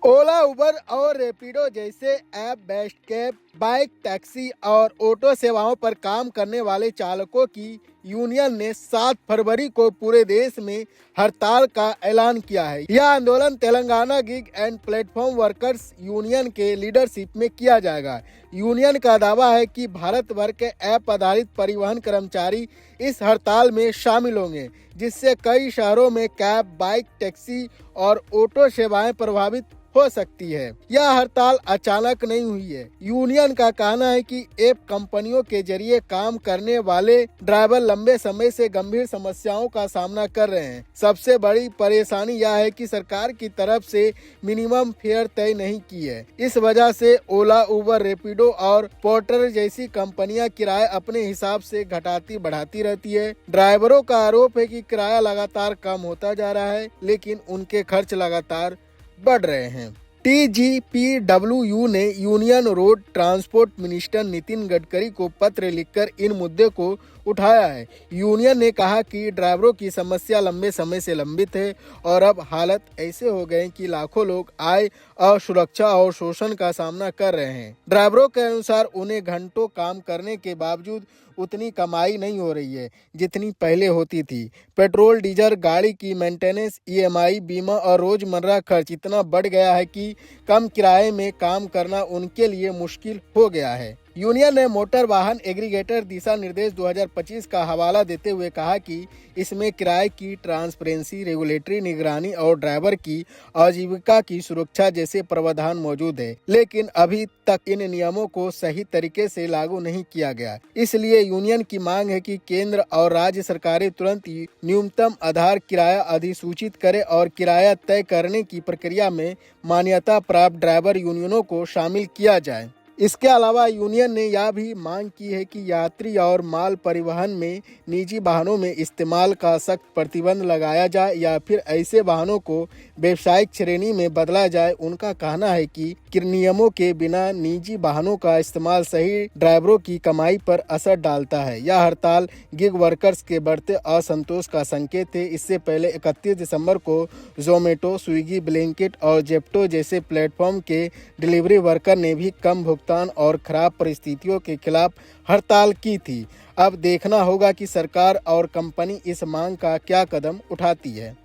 ओला, उबर और रैपिडो जैसे app best cab, bike, taxi और ऑटो सेवाओं पर काम करने वाले चालकों की यूनियन ने 7 फरवरी को पूरे देश में हड़ताल का ऐलान किया है। यह आंदोलन Telangana gig and platform workers union के लीडरशिप में किया जाएगा। यूनियन का दावा है कि भारत भर के ऐप आधारित परिवहन कर्मचारी इस हड़ताल में शामिल होंगे, जिससे कई शहरों में कैब, बाइक, टैक्सी और ऑटो सेवाएं प्रभावित हो सकती है। यह हड़ताल अचानक नहीं हुई है। यूनियन का कहना है कि ऐप कंपनियों के जरिए काम करने वाले ड्राइवर लंबे समय से गंभीर समस्याओं का सामना कर रहे हैं। सबसे बड़ी परेशानी यह है कि सरकार की तरफ से मिनिमम फेयर तय नहीं की है। इस वजह से ओला, उबर, रैपिडो और पोर्टर जैसी कंपनियां किराया अपने हिसाब से घटाती बढ़ाती रहती है। ड्राइवरों का आरोप है कि किराया लगातार कम होता जा रहा है, लेकिन उनके खर्च लगातार बढ़ रहे हैं। TGPWU ने union road transport minister Nitin Gadkari को पत्र लिखकर इन मुद्दे को उठाया है। यूनियन ने कहा कि ड्राइवरों की समस्या लंबे समय से लंबित है और अब हालत ऐसे हो गए कि लाखों लोग आय, असुरक्षा और शोषण का सामना कर रहे हैं। ड्राइवरों के अनुसार उन्हें घंटों काम करने के बावजूद उतनी कमाई नहीं हो रही है जितनी पहले होती थी। पेट्रोल, डीजल, गाड़ी की मेंटेनेंस, EMI, बीमा और रोजमर्रा खर्च इतना बढ़ गया है कि कम किराए में काम करना उनके लिए मुश्किल हो गया है। यूनियन ने मोटर वाहन एग्रीगेटर दिशा निर्देश 2025 का हवाला देते हुए कहा कि इसमें किराए की ट्रांसपेरेंसी, रेगुलेटरी निगरानी और ड्राइवर की आजीविका की सुरक्षा जैसे प्रावधान मौजूद है, लेकिन अभी तक इन नियमों को सही तरीके से लागू नहीं किया गया। इसलिए यूनियन की मांग है कि केंद्र और राज्य सरकारें तुरंत न्यूनतम आधार किराया अधिसूचित करें और किराया तय करने की प्रक्रिया में मान्यता प्राप्त ड्राइवर यूनियनों को शामिल किया जाए। इसके अलावा यूनियन ने यह भी मांग की है कि यात्री और माल परिवहन में निजी वाहनों में इस्तेमाल का सख्त प्रतिबंध लगाया जाए या फिर ऐसे वाहनों को व्यावसायिक श्रेणी में बदला जाए। उनका कहना है कि नियमों के बिना निजी वाहनों का इस्तेमाल सही ड्राइवरों की कमाई पर असर डालता है। यह हड़ताल गिग वर्कर्स के बढ़ते असंतोष का संकेत है। इससे पहले 31 दिसंबर को जोमेटो, स्विगी, ब्लिंकिट और जेप्टो जैसे प्लेटफॉर्म के डिलीवरी वर्कर ने भी कम भुगतान और खराब परिस्थितियों के खिलाफ हड़ताल की थी। अब देखना होगा कि सरकार और कंपनी इस मांग का क्या कदम उठाती है।